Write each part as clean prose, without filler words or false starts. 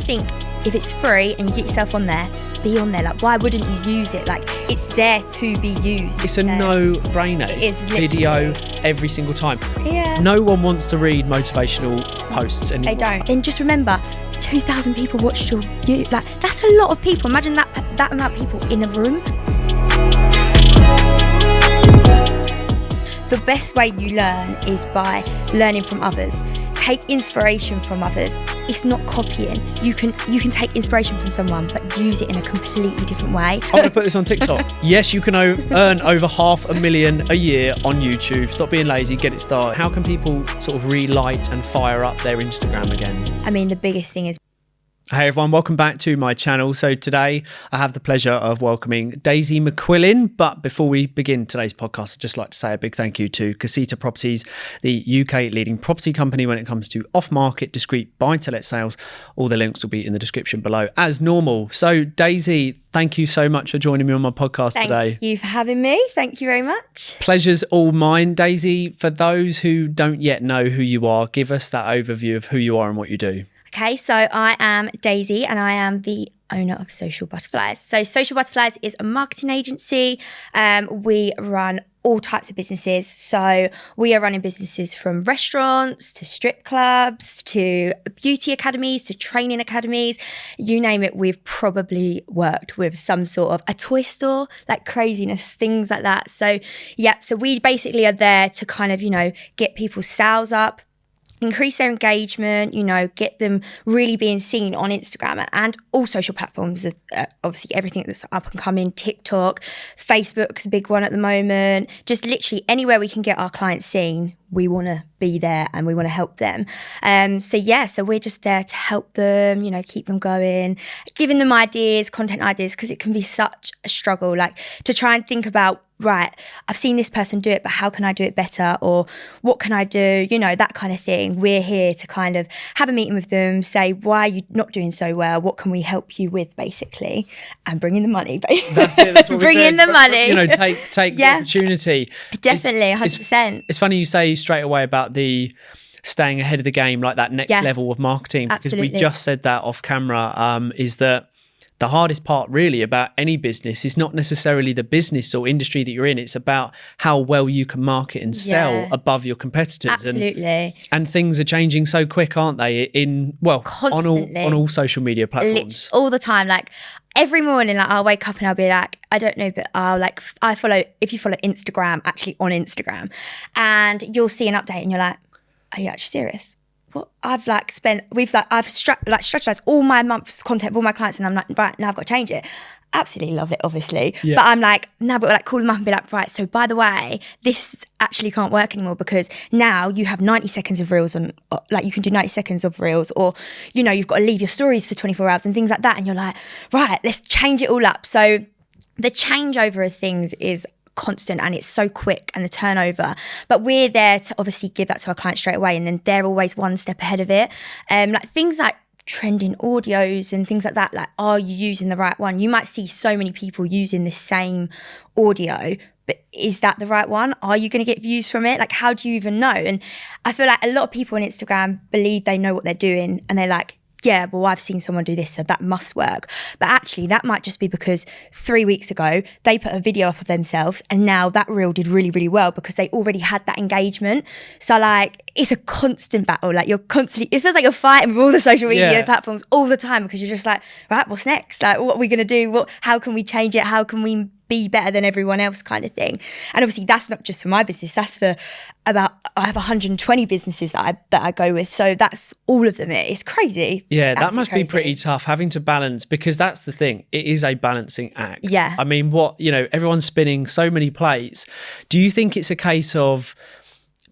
think if it's free and you get yourself on there, be on there. Like, why wouldn't you use it? Like, it's there to be used. It's a no-brainer. It is video every single time. Yeah. No one wants to read motivational posts anymore. They don't. Then just remember, 2,000 people watched your view. Like, that's a lot of people. Imagine that amount of people in a room. The best way you learn is by learning from others. Take inspiration from others. It's not copying. You can take inspiration from someone, but use it in a completely different way. I'm going to put this on TikTok. Yes, you can earn over $500,000 a year on YouTube. Stop being lazy, get it started. How can people sort of relight and fire up their Instagram again? I mean, the biggest thing is... Hey everyone, welcome back to my channel. So today I have the pleasure of welcoming Daisy McQuillan. But before we begin today's podcast, I'd just like to say a big thank you to Casita Properties, the UK leading property company when it comes to off-market, discreet buy-to-let sales. All the links will be in the description below as normal. So Daisy, thank you so much for joining me on my podcast today. Thank you for having me. Thank you very much. Pleasure's all mine. Daisy, for those who don't yet know who you are, give us that overview of who you are and what you do. Okay, so I am Daisy and I am the owner of Social Butterflies. So Social Butterflies is a marketing agency. We run all types of businesses. So we are running businesses from restaurants to strip clubs to beauty academies to training academies. You name it, we've probably worked with some sort of a toy store, like craziness, things like that. So yeah, so we basically are there to kind of, get people's sales up, increase their engagement, get them really being seen on Instagram and all social platforms. Obviously, everything that's up and coming, TikTok, Facebook's a big one at the moment. Just literally anywhere we can get our clients seen, we want to be there and we want to help them. So we're just there to help them, keep them going, giving them ideas, content ideas, because it can be such a struggle, like to try and think about, right, I've seen this person do it, but how can I do it better? Or what can I do? that kind of thing. We're here to kind of have a meeting with them, say, why are you not doing so well? What can we help you with, basically? And bring in the money. That's it. That's what bring in the money. Take the opportunity. Definitely, 100%. It's funny you say straight away about the staying ahead of the game, like that next level of marketing. Absolutely. Because we just said that off camera, is that the hardest part really about any business is not necessarily the business or industry that you're in. It's about how well you can market and sell above your competitors. Absolutely. And things are changing so quick, aren't they? Constantly. on all social media platforms. All the time. Like every morning, I'll wake up and I'll be like, I don't know, but if you follow Instagram, actually on Instagram, and you'll see an update and you're like, are you actually serious? I've strategized all my month's content for all my clients, and I'm like, right, now I've got to change it. Absolutely love it, obviously. Yeah. But I'm like, now I've got to call them up and be like, right, so by the way, this actually can't work anymore because now you have 90 seconds of reels on, you can do 90 seconds of reels, or, you've got to leave your stories for 24 hours and things like that. And you're like, right, let's change it all up. So the changeover of things is constant and it's so quick, and the turnover, but we're there to obviously give that to our clients straight away, and then they're always one step ahead of it. Like things like trending audios and things like that, like, are you using the right one? You might see so many people using the same audio, but is that the right one? Are you going to get views from it? Like, how do you even know? And I feel like a lot of people on Instagram believe they know what they're doing, and they're like, yeah, well, I've seen someone do this, so that must work. But actually, that might just be because 3 weeks ago, they put a video up of themselves, and now that reel did really, really well because they already had that engagement. So, it's a constant battle. It feels like you're fighting with all the social media platforms all the time, because you're just like, right, what's next? Like, what are we going to do? How can we change it? How can we be better than everyone else, kind of thing? And obviously that's not just for my business, that's for I have 120 businesses that I go with, so that's all of them. It's crazy. Yeah, that must be pretty tough, having to balance, because that's the thing, it is a balancing act. Yeah, I mean, everyone's spinning so many plates. Do you think it's a case of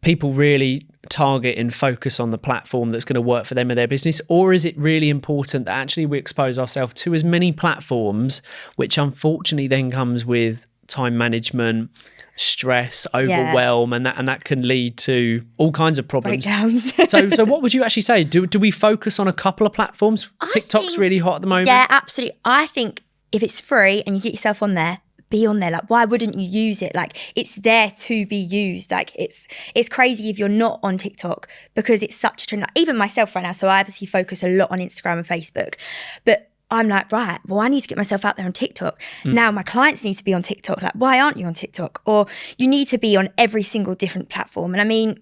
people really target and focus on the platform that's going to work for them and their business, or is it really important that actually we expose ourselves to as many platforms, which unfortunately then comes with time management, stress, overwhelm, and that can lead to all kinds of problems, breakdowns. so what would you actually say? Do we focus on a couple of platforms? TikTok's really hot at the moment. Yeah, absolutely. I think if it's free and you get yourself on there, be on there? Like, why wouldn't you use it? Like, it's there to be used. Like, it's crazy if you're not on TikTok because it's such a trend. Like, even myself right now, so I obviously focus a lot on Instagram and Facebook, but I'm like, right, well, I need to get myself out there on TikTok. Now my clients need to be on TikTok. Like, why aren't you on TikTok? Or you need to be on every single different platform. And I mean,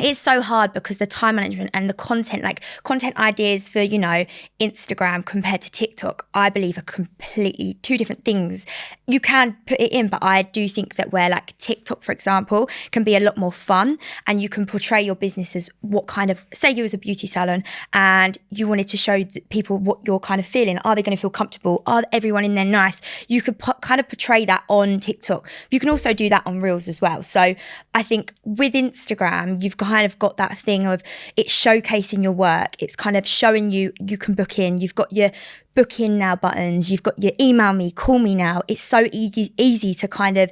it's so hard because the time management and the content, like content ideas for, you know, Instagram compared to TikTok, I believe are completely two different things. You can put it in, but I do think that where like TikTok, for example, can be a lot more fun and you can portray your business as what kind of, say you was a beauty salon and you wanted to show people what you're kind of feeling. Are they going to feel comfortable? Are everyone in there nice? You could kind of portray that on TikTok. You can also do that on Reels as well. So I think with Instagram, you've kind of got that thing of it's showcasing your work. It's kind of showing you can book in. You've got your book in now buttons. You've got your email me, call me now. It's so easy to kind of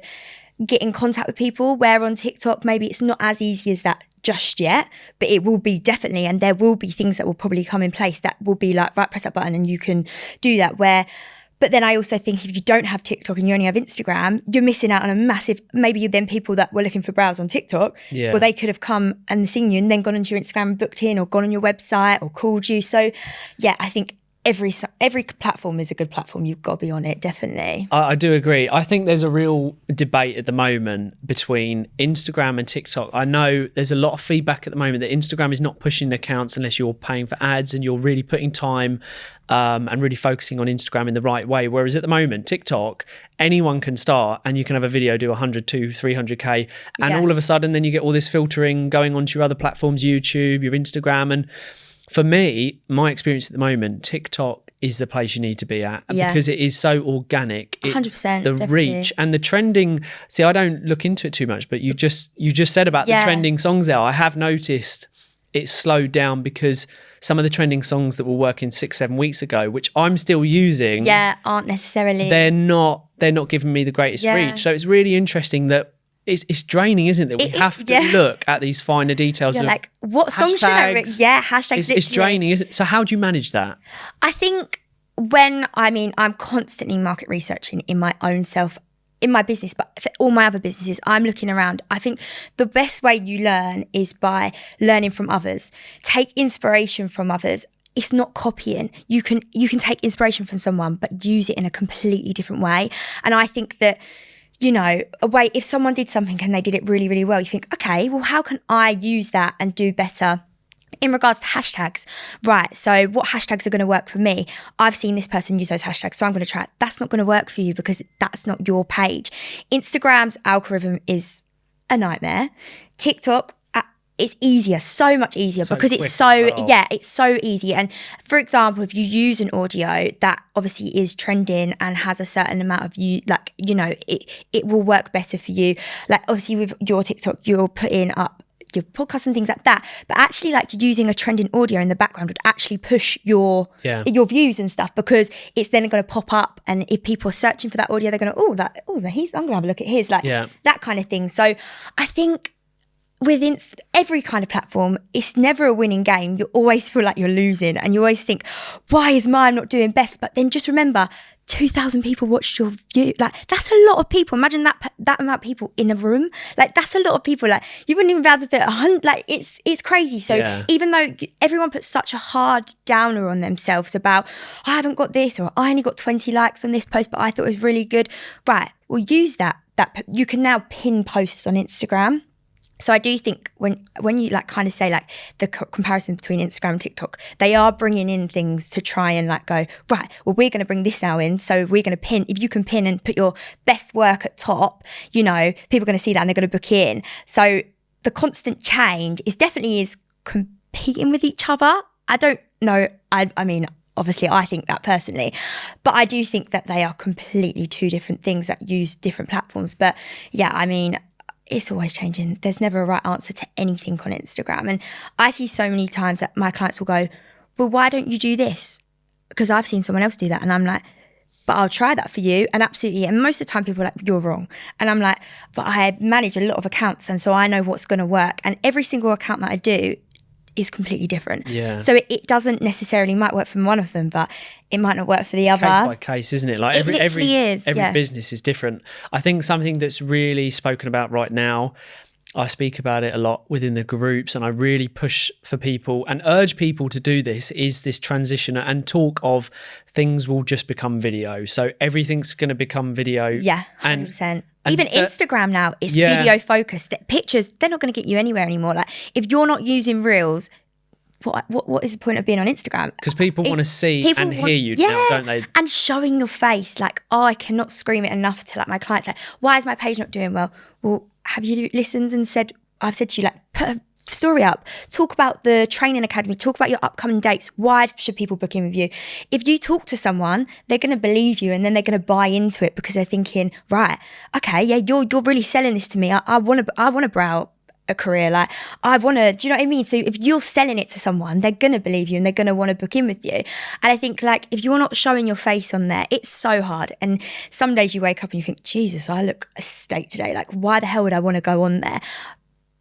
get in contact with people, where on TikTok, maybe it's not as easy as that just yet, but it will be definitely, and there will be things that will probably come in place that will be like, right, press that button and you can do that. But then I also think if you don't have TikTok and you only have Instagram, you're missing out on a massive, maybe then people that were looking for brows on TikTok, well, they could have come and seen you and then gone onto your Instagram and booked in or gone on your website or called you. So yeah, I think every platform is a good platform. You've got to be on it, definitely. I do agree. I think there's a real debate at the moment between Instagram and TikTok. I know there's a lot of feedback at the moment that Instagram is not pushing accounts unless you're paying for ads and you're really putting time and really focusing on Instagram in the right way. Whereas at the moment, TikTok, anyone can start and you can have a video do 100 to 300K. And all of a sudden, then you get all this filtering going onto your other platforms, YouTube, your Instagram. And for me, my experience at the moment, TikTok is the place you need to be at because it is so organic. 100%. The definitely. reach and the trending. See, I don't look into it too much, but you just said about the trending songs there. I have noticed it's slowed down because some of the trending songs that were working 6-7 weeks ago, which I'm still using, aren't necessarily. They're not giving me the greatest reach. So it's really interesting that it's draining, isn't it? We have to look at these finer details. You're of like, what songs should I read? Yeah, hashtags. It's draining, isn't it? So how do you manage that? I think I'm constantly market researching in my own self, in my business, but for all my other businesses, I'm looking around. I think the best way you learn is by learning from others. Take inspiration from others. It's not copying. You can take inspiration from someone, but use it in a completely different way. And I think that, you know, if someone did something and they did it really, really well, you think, okay, well, how can I use that and do better? In regards to hashtags, right, so what hashtags are going to work for me? I've seen this person use those hashtags, so I'm going to try it. That's not going to work for you because that's not your page. Instagram's algorithm is a nightmare. TikTok, it's easier, so much easier because it's so easy. And for example, if you use an audio that obviously is trending and has a certain amount of it will work better for you. Like obviously with your TikTok, you're putting up your podcast and things like that, but actually like using a trending audio in the background would actually push your views and stuff, because it's then going to pop up, and if people are searching for that audio, they're going to I'm going to have a look at his, that kind of thing. So I think within every kind of platform, it's never a winning game. You always feel like you're losing, and you always think, why is mine not doing best? But then just remember, 2,000 people watched your view. Like, that's a lot of people. Imagine that amount of people in a room. Like, that's a lot of people. Like, you wouldn't even be able to fit 100. Like, it's crazy. So even though everyone puts such a hard downer on themselves about, I haven't got this, or I only got 20 likes on this post, but I thought it was really good. Right. Well, use that you can now pin posts on Instagram. So I do think when you like kind of say like the comparison between Instagram and TikTok, they are bringing in things to try and like go, right, well, we're going to bring this now in. So we're going to pin, if you can pin and put your best work at top, you know, people are going to see that and they're going to book in. So the constant change is competing with each other. I don't know. I mean, obviously I think that personally, but I do think that they are completely two different things that use different platforms. But yeah, I mean, it's always changing. There's never a right answer to anything on Instagram. And I see so many times that my clients will go, well, why don't you do this? Because I've seen someone else do that. And I'm like, but I'll try that for you. And absolutely. And most of the time people are like, you're wrong. And I'm like, but I manage a lot of accounts, and so I know what's going to work. And every single account that I do is completely different. Yeah. So it doesn't necessarily might work for one of them, but it might not work for the other. Case by case, isn't it? Like It literally is, every business is different. I think something that's really spoken about right now, I speak about it a lot within the groups, and I really push for people and urge people to do this, is this transition and talk of things will just become video. So everything's going to become video. Yeah, 100%. Even Instagram now is video focused. Pictures, they're not going to get you anywhere anymore. Like if you're not using Reels, what is the point of being on Instagram? Because people want to see and hear you now, don't they? And showing your face, like, I cannot scream it enough to like my clients, like, why is my page not doing well? Well, have you listened and said, I've said to you, like, put a story up, talk about the training academy, talk about your upcoming dates. Why should people book in with you? If you talk to someone, they're going to believe you, and then they're going to buy into it because they're thinking, right, okay, yeah, you're really selling this to me. I want to brow a career, like I want to, do you know what I mean? So if you're selling it to someone, they're going to believe you and they're going to want to book in with you. And I think like if you're not showing your face on there, it's so hard. And some days you wake up and you think, Jesus, I look a steak today. Like why the hell would I want to go on there?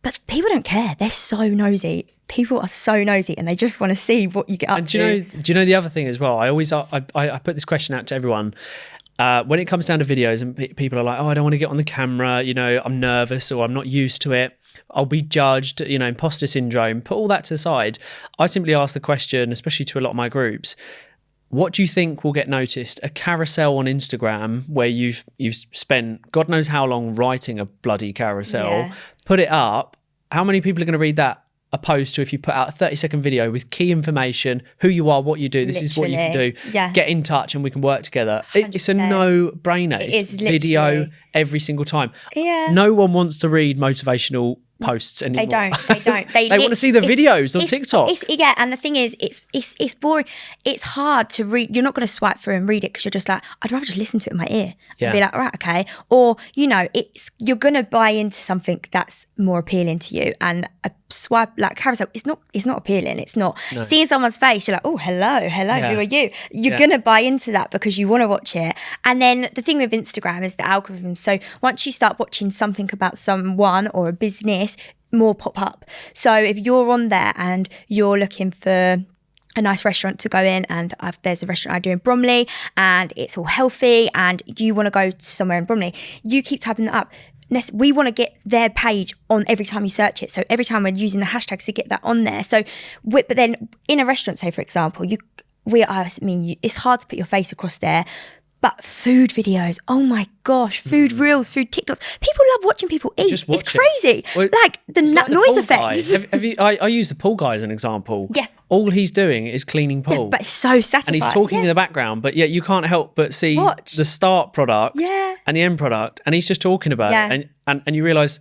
But people don't care. They're so nosy. People are so nosy and they just want to see what you get up to. Do you know the other thing as well? I put this question out to everyone. When it comes down to videos and people are like, oh, I don't want to get on the camera, you know, I'm nervous or I'm not used to it, I'll be judged, you know, imposter syndrome, put all that to the side. I simply ask the question, especially to a lot of my groups, what do you think will get noticed? A carousel on Instagram where you've spent God knows how long writing a bloody carousel, put it up, how many people are going to read that? Opposed to if you put out a 30-second video with key information, who you are, what you do, this is what you can do, get in touch and we can work together. It's a no-brainer. It is video every single time. Yeah. No one wants to read motivational posts anymore. They don't. They want to see the videos on TikTok. And the thing is, it's boring. It's hard to read. You're not going to swipe through and read it because you're just like, I'd rather just listen to it in my ear and be like, right, okay. Or, you know, you're going to buy into something that's more appealing to you. And a swipe like carousel, it's not appealing. It's not. No. Seeing someone's face, you're like, oh, hello, who are you? You're going to buy into that because you want to watch it. And then the thing with Instagram is the algorithm. So once you start watching something about someone or a business, more pop up. So if you're on there and you're looking for a nice restaurant to go in, and there's a restaurant I do in Bromley and it's all healthy and you want to go to somewhere in Bromley, you keep typing that up. We want to get their page on every time you search it. So every time we're using the hashtags to get that on there. So, but then in a restaurant, say for example, it's hard to put your face across there. But food videos, oh my gosh, food reels, food TikToks. People love watching people eat. It's crazy. Well, like the noise effects. I use the pool guy as an example. Yeah. All he's doing is cleaning pool. Yeah, but it's so satisfying. And he's talking in the background, but yet you can't help but see the start product and the end product. And he's just talking about it. And you realise,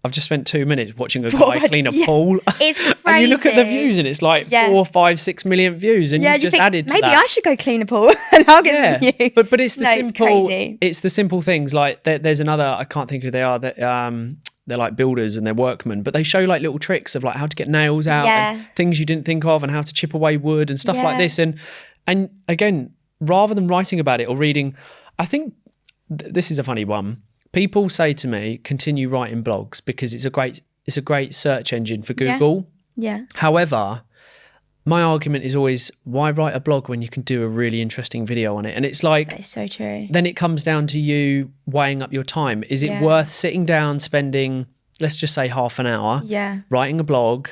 I've just spent 2 minutes watching a guy clean a pool. It's crazy. And you look at the views and it's like 4, 5, 6 million views, and you've just added to that. Maybe I should go clean a pool and I'll get some views. But it's the simple. It's the simple things. Like there's another, I can't think who they are. That they're like builders and they're workmen, but they show like little tricks of like how to get nails out and things you didn't think of, and how to chip away wood and stuff like this. And again, rather than writing about it or reading, I think this is a funny one. People say to me, continue writing blogs because it's a great search engine for Google. Yeah. However, my argument is always, why write a blog when you can do a really interesting video on it? And it's like, that's so true. Then it comes down to you weighing up your time. Is it worth sitting down, spending, let's just say half an hour, writing a blog?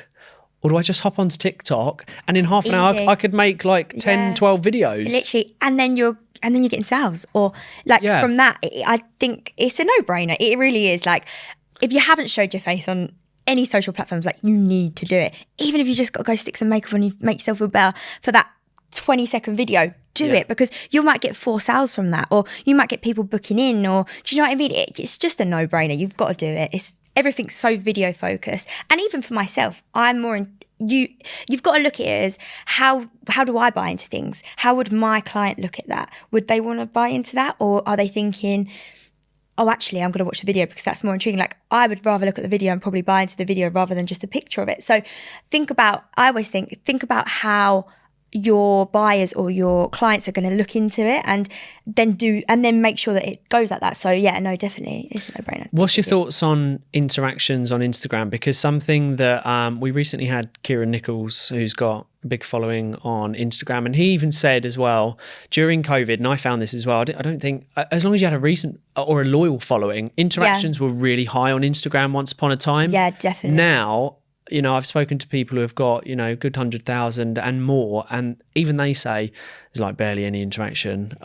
Or do I just hop onto TikTok and in half an hour I could make like 10, 12 videos? Literally. And then you're getting sales, or like from that, I think it's a no-brainer. It really is. Like if you haven't showed your face on any social platforms, like you need to do it. Even if you just got to go stick some makeup on, you make yourself feel better for that 20-second video, do it, because you might get 4 sales from that, or you might get people booking in, or do you know what I mean? It's just a no-brainer. You've got to do it. Everything's so video focused. And even for myself, I'm more in, you've got to look at it as how do I buy into things? How would my client look at that? Would they want to buy into that? Or are they thinking, oh, actually, I'm going to watch the video because that's more intriguing. Like I would rather look at the video and probably buy into the video rather than just a picture of it. So think about how your buyers or your clients are going to look into it and then make sure that it goes like that. So yeah, no, definitely it's a no-brainer. What's your thoughts on interactions on Instagram? Because something that we recently had Kieran Nichols, who's got a big following on Instagram, and he even said as well during COVID, and I found this as well, I don't think, as long as you had a recent or a loyal following, interactions were really high on Instagram once upon a time. Yeah, definitely. Now, you know, I've spoken to people who have got, you know, good 100,000 and more, and even they say there's like barely any interaction.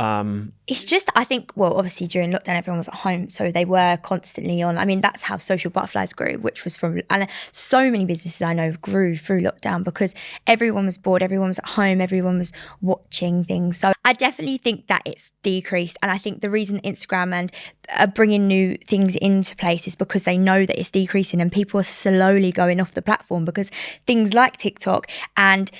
It's just, I think, well, obviously during lockdown, everyone was at home, so they were constantly on. I mean, that's how Social Butterflies grew, which was from, and so many businesses I know grew through lockdown because everyone was bored, everyone was at home, everyone was watching things. So I definitely think that it's decreased, and I think the reason Instagram and bringing new things into place is because they know that it's decreasing and people are slowly going off the platform because things like TikTok and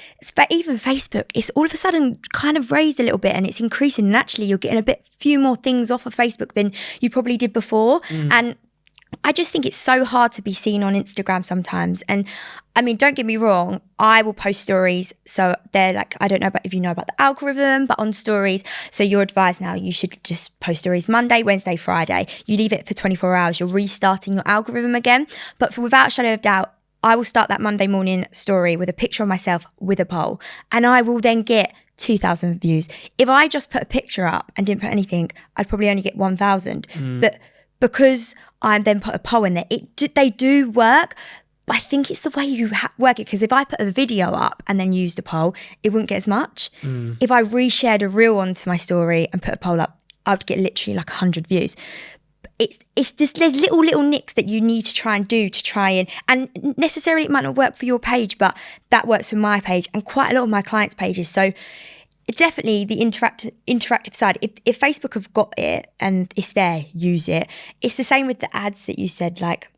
even Facebook, it's all of a sudden kind of raised a little bit and it's increasing, and actually you're getting a few more things off of Facebook than you probably did before. And I just think it's so hard to be seen on Instagram sometimes. And I mean, don't get me wrong, I will post stories. So they're like, I don't know if you know about the algorithm, but on stories. So you're advised now you should just post stories Monday, Wednesday, Friday. You leave it for 24 hours, you're restarting your algorithm again. But without a shadow of doubt, I will start that Monday morning story with a picture of myself with a poll, and I will then get 2,000 views. If I just put a picture up and didn't put anything, I'd probably only get 1,000. But because I then put a poll in there, they do work. But I think it's the way you work it, because if I put a video up and then used a poll, it wouldn't get as much. If I reshared a reel onto my story and put a poll up, I'd get literally like 100 views. It's just, there's little nicks that you need to try and do to try and necessarily it might not work for your page, but that works for my page and quite a lot of my clients' pages. So it's definitely the interactive side. If Facebook have got it and it's there, use it. It's the same with the ads that you said, like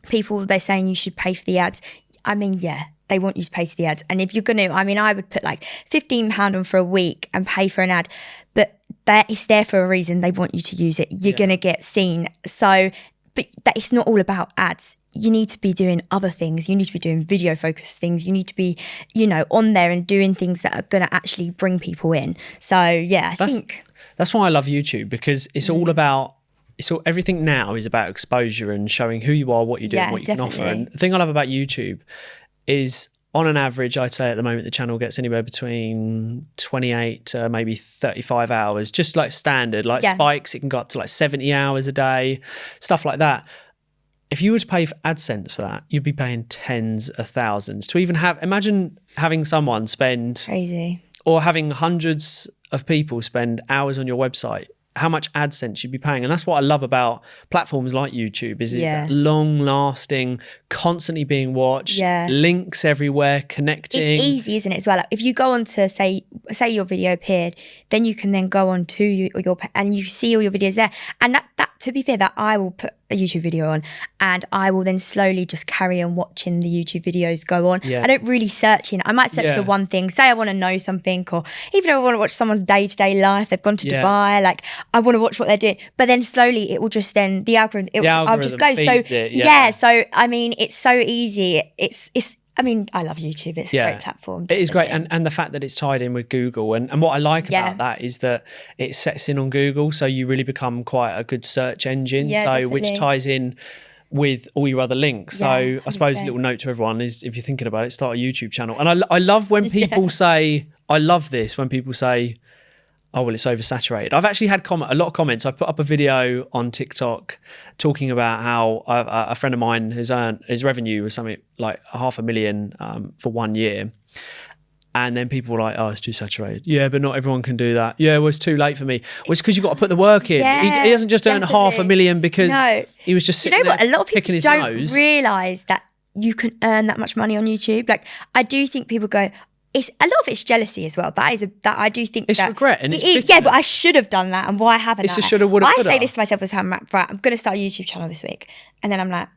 people, they're saying you should pay for the ads. I mean, yeah, they want you to pay for the ads. And if you're going to, I mean, I would put like £15 on for a week and pay for an ad, but that is there for a reason. They want you to use it. You're going to get seen. So, but that it's not all about ads. You need to be doing other things. You need to be doing video focused things. You need to be, you know, on there and doing things that are going to actually bring people in. So yeah, I think that's why I love YouTube, because it's all about, everything now is about exposure and showing who you are, what you do, and what you can offer. And the thing I love about YouTube is, on an average, I'd say at the moment the channel gets anywhere between 28 to maybe 35 hours, just like standard, like spikes. It can go up to like 70 hours a day, stuff like that. If you were to pay for AdSense for that, you'd be paying tens of thousands to even imagine having someone spend crazy, or having hundreds of people spend hours on your website, how much AdSense you'd be paying. And that's what I love about platforms like YouTube is that long lasting, constantly being watched, links everywhere, connecting. It's easy, isn't it, as well? Like if you go on to say your video appeared, then you can then go on to your and you see all your videos there. And that to be fair, that I will put a YouTube video on and I will then slowly just carry on watching the YouTube videos go on. I don't really search in. I might search for one thing, say I want to know something, or even if I want to watch someone's day-to-day life, they've gone to Dubai, like I want to watch what they're doing. But then slowly it will just then, the algorithm I'll just go. So so I mean, it's so easy. I mean, I love YouTube. It's a great platform. It is great. And the fact that it's tied in with Google. And what I like about that is that it sets in on Google. So you really become quite a good search engine. Which ties in with all your other links. So I suppose a little note to everyone is, if you're thinking about it, start a YouTube channel. And I love when people say, I love this, when people say, oh, well, it's oversaturated. I've actually had a lot of comments. I put up a video on TikTok talking about how a friend of mine has earned, his revenue was something like $500,000 for 1 year. And then people were like, oh, it's too saturated. Yeah, but not everyone can do that. Yeah, well, it's too late for me. Well, it's because you've got to put the work in. He hasn't just earned $500,000 because he was just sitting there a lot of people picking his don't nose. realise that you can earn that much money on YouTube. Like, I do think people go, it's a lot of it's jealousy as well. That I do think it's regret and it's bitterness. Yeah, but I should have done that, and why haven't I? It's a shoulda, woulda, I coulda. say this to myself all the time, right, I'm going to start a YouTube channel this week, and then I'm like,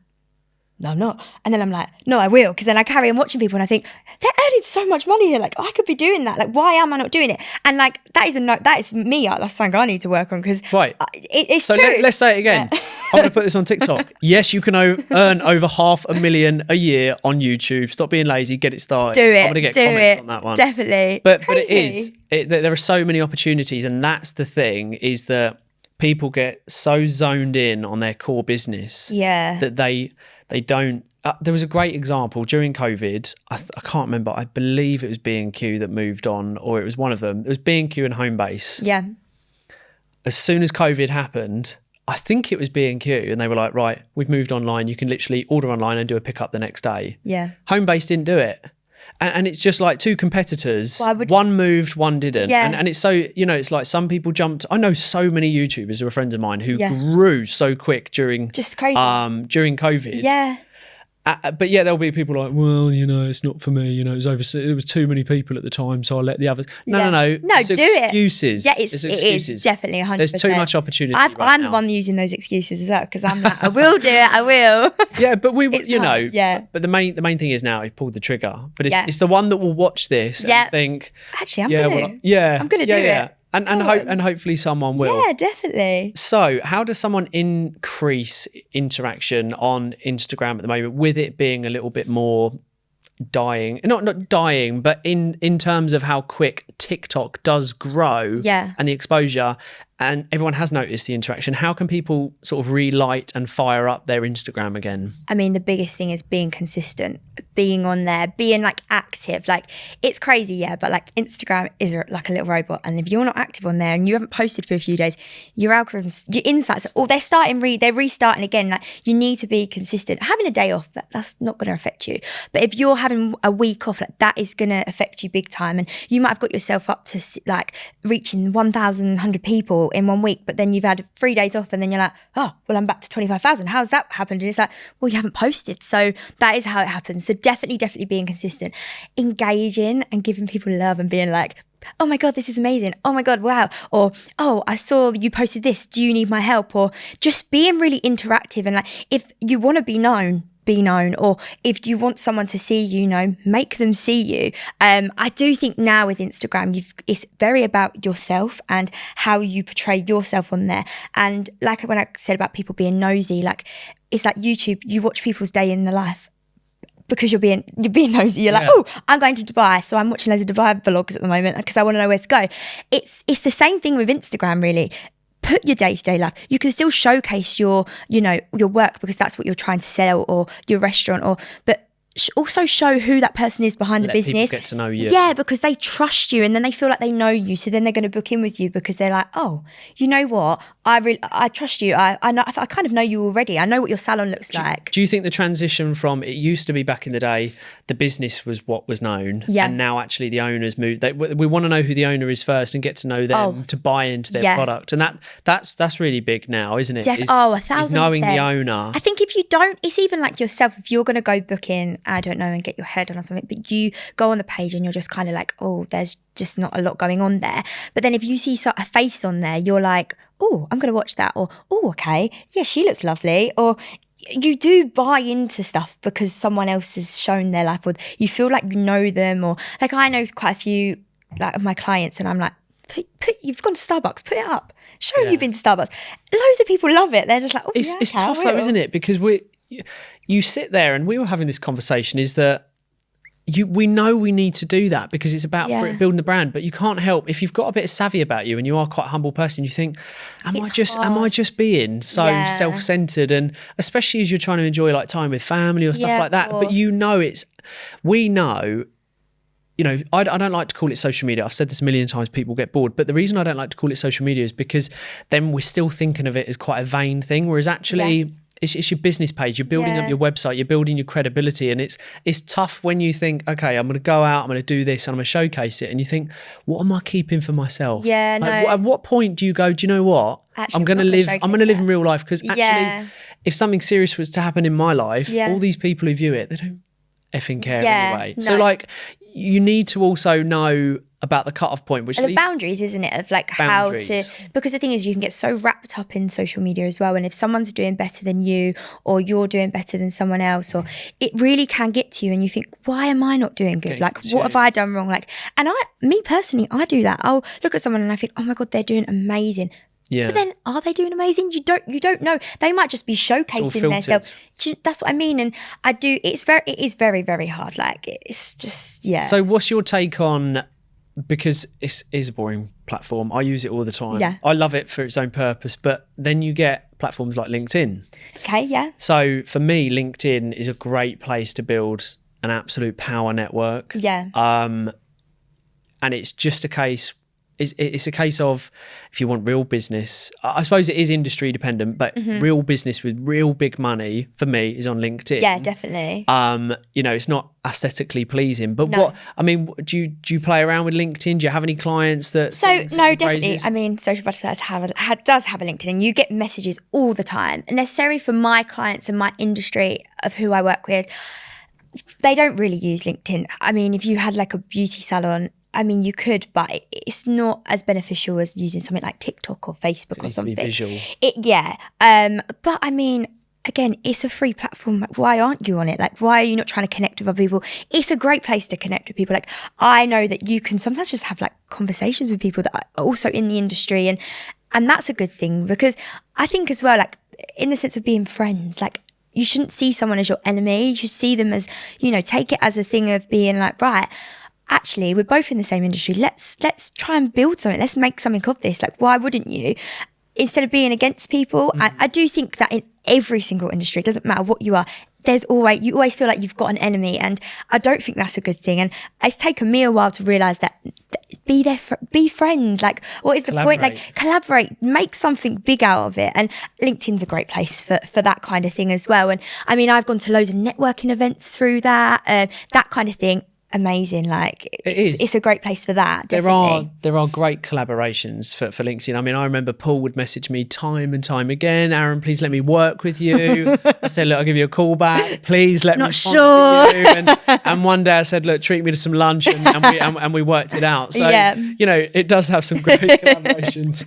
no, I'm not. And then I'm like, no, I will. Because then I carry on watching people and I think, they're earning so much money here. Like, I could be doing that. Like, why am I not doing it? And like, that is me. That's something I need to work on because right. It's so true. Let's say it again. Yeah. I'm going to put this on TikTok. Yes, you can earn over $500,000 a year on YouTube. Stop being lazy. Get it started. Do it. I'm going to get comments on that one. Definitely. But it is. There are so many opportunities, and that's the thing, is that people get so zoned in on their core business that they don't. There was a great example during COVID. I can't remember. I believe it was B&Q that moved on, or it was one of them. It was B&Q and Homebase. Yeah. As soon as COVID happened, I think it was B&Q, and they were like, right, we've moved online. You can literally order online and do a pickup the next day. Yeah. Homebase didn't do it. And it's just like two competitors. One moved, one didn't. Yeah. And it's so, it's like some people jumped. I know so many YouTubers who are friends of mine who grew so quick during just crazy. During COVID. Yeah. But yeah, there'll be people like, well, it's not for me. It was too many people at the time, so I let the others. No. No, it's do excuses. It. Yeah, it is definitely 100%. There's too much opportunity. I'm the one using those excuses as well because I'm like, I will do it. I will. Yeah, but Yeah. But the main thing is now I've pulled the trigger. But it's the one that will watch this and think, actually, I'm going to do it. And hopefully someone will. Yeah, definitely. So how does someone increase interaction on Instagram at the moment with it being a little bit more dying? Not dying, but in terms of how quick TikTok does grow and the exposure, and everyone has noticed the interaction. How can people sort of relight and fire up their Instagram again? I mean, the biggest thing is being consistent, being on there, being like active. Like, it's crazy, but like Instagram is like a little robot. And if you're not active on there and you haven't posted for a few days, your algorithms, your insights, they're restarting again. Like, you need to be consistent. Having a day off, that's not going to affect you. But if you're having a week off, like, that is going to affect you big time. And you might have got yourself up to like reaching 1,100 people in 1 week, but then you've had 3 days off and then you're like, oh, well, I'm back to 25,000. How's that happened? And it's like, well, you haven't posted. So that is how it happens. So definitely being consistent, engaging and giving people love and being like, oh my God, this is amazing. Oh my God, wow. Or, oh, I saw you posted this. Do you need my help? Or just being really interactive. And like, if you want to be known, or if you want someone to see you, make them see you. I do think now with Instagram, it's very about yourself and how you portray yourself on there. And like when I said about people being nosy, like, it's like YouTube, you watch people's day in the life because you're being nosy. You're like, oh, I'm going to Dubai, so I'm watching loads of Dubai vlogs at the moment because I want to know where to go. It's the same thing with Instagram, really. Put your day-to-day life. You can still showcase your work because that's what you're trying to sell, or your restaurant, but also show who that person is behind the business. People get to know you. Yeah, because they trust you and then they feel like they know you. So then they're going to book in with you because they're like, oh, you know what? I trust you. I kind of know you already. I know what your salon looks like. Do you think the transition from, it used to be back in the day, the business was what was known, and now actually the owners moved. We want to know who the owner is first and get to know them to buy into their product, and that's really big now, isn't it? 1,000%. Is knowing the owner. I think if you don't, it's even like yourself. If you're going to go book in, I don't know, and get your head on or something, but you go on the page and you're just kind of like, oh, there's just not a lot going on there. But then if you see a face on there, you're like, oh, I'm going to watch that, or oh, okay, yeah, she looks lovely, or you do buy into stuff because someone else has shown their life, or you feel like you know them, or like I know quite a few like of my clients, and I'm like, put you've gone to Starbucks, put it up, show you've been to Starbucks. Loads of people love it. They're just like, oh, it's tough though, isn't it? Because you sit there, and we were having this conversation, is that we know we need to do that because it's about building the brand, but you can't help, if you've got a bit of savvy about you and you are quite a humble person, you think, am I just being so self-centered? And especially as you're trying to enjoy like time with family or stuff like that, but we know, I don't like to call it social media. I've said this a million times, people get bored. But the reason I don't like to call it social media is because then we're still thinking of it as quite a vain thing, whereas actually it's your business page. You're building up your website. You're building your credibility. And it's tough when you think, okay, I'm going to go out, I'm going to do this, and I'm going to showcase it. And you think, what am I keeping for myself? Yeah, no. At what point do you go, do you know what? Actually, I'm going to live in real life. Because actually, if something serious was to happen in my life, all these people who view it, they don't effing care Yeah, anyway. no. So like, you need to also know about the cutoff point, which The boundaries, isn't it, of like how to, Boundaries. because the thing is you can get so wrapped up in social media as well, and if someone's doing better than you or you're doing better than someone else, or it really can get to you and you think, why am I not doing good? Getting Like what have I done wrong? Like, and me personally, I do that. I'll look at someone and I think, oh my God, they're doing amazing. Yeah. But then are they doing amazing? You don't know. They might just be showcasing themselves. That's what I mean. And it is very, very hard. Like it's just, yeah. So what's your take on, because it is a boring platform. I use it all the time. Yeah. I love it for its own purpose, but then you get platforms like LinkedIn. Okay, yeah. So for me, LinkedIn is a great place to build an absolute power network. Yeah. And it's just a case, it's a case of, if you want real business, I suppose it is industry dependent, but real business with real big money for me is on LinkedIn. Yeah, definitely. It's not aesthetically pleasing, but No. do you play around with LinkedIn? Do you have any clients that? So sing no, definitely. praises? I mean, Social Butterflies does have a LinkedIn, and you get messages all the time. And necessary for my clients and my industry of who I work with, they don't really use LinkedIn. I mean, if you had like a beauty salon, I mean, you could, but it's not as beneficial as using something like TikTok or Facebook or needs to something. be visual. But I mean, again, it's a free platform. Like, why aren't you on it? Like, why are you not trying to connect with other people? It's a great place to connect with people. Like, I know that you can sometimes just have like conversations with people that are also in the industry, and that's a good thing, because I think as well, like in the sense of being friends, like you shouldn't see someone as your enemy. You should see them as, take it as a thing of being like, right, actually, we're both in the same industry. Let's try and build something. Let's make something of this. Like, why wouldn't you? Instead of being against people. I do think that in every single industry, it doesn't matter what you are, you always feel like you've got an enemy, and I don't think that's a good thing. And it's taken me a while to realise that be friends. Like, what is the point? Like, collaborate, make something big out of it. And LinkedIn's a great place for that kind of thing as well. And I mean, I've gone to loads of networking events through that kind of thing. Amazing. Like it's a great place for that. Definitely. There are great collaborations for LinkedIn. I mean, I remember Paul would message me time and time again, Aaron, please let me work with you. I said, look, I'll give you a call back, please let me sponsor you. And one day I said, look, treat me to some lunch, and we worked it out. So it does have some great collaborations.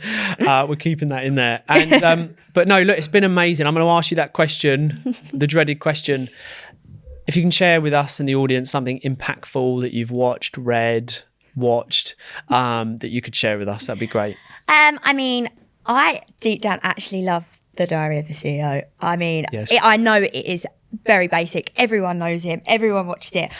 We're keeping that in there. And but no, look, it's been amazing. I'm going to ask you that question, the dreaded question. If you can share with us and the audience something impactful that you've watched, read, that you could share with us, that'd be great. I mean, I deep down actually love The Diary of the CEO. I mean, yes. I know it is very basic. Everyone knows him. Everyone watches it.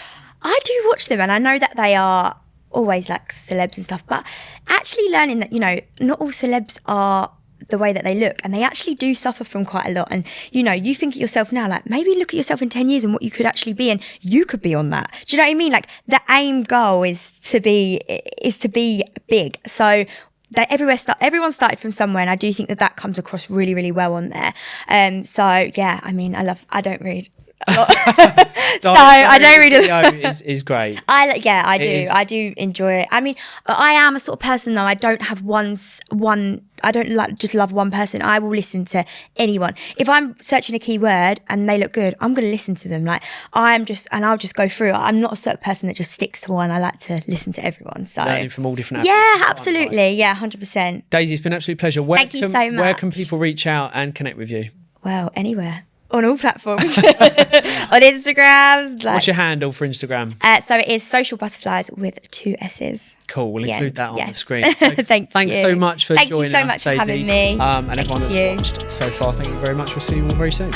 I do watch them, and I know that they are always like celebs and stuff, but actually learning that, not all celebs are the way that they look, and they actually do suffer from quite a lot. And you think of yourself now, like maybe look at yourself in 10 years and what you could actually be, and you could be on that. Do you know what I mean? Like the goal is to be big. So that everyone started from somewhere, and I do think that comes across really, really well on there. So yeah, I mean, I don't read. So I don't read it. Is great. I do enjoy it. I mean, I am a sort of person though. I don't have I don't just love one person. I will listen to anyone. If I'm searching a keyword and they look good, I'm going to listen to them. Like I'll just go through. I'm not a sort of person that just sticks to one. I like to listen to everyone. So learning from all different. Yeah, absolutely. Yeah, 100%. Daisy, it's been an absolute pleasure. Thank you so much. Where can people reach out and connect with you? Well, anywhere. On all platforms. On Instagrams. What's your handle for Instagram? So it is Social Butterflies with 2 S's. Cool. We'll include that on the screen. So thanks so much for joining us, Daisy. Thank you so much for having me. And everyone that's watched so far, thank you very much. We'll see you all very soon.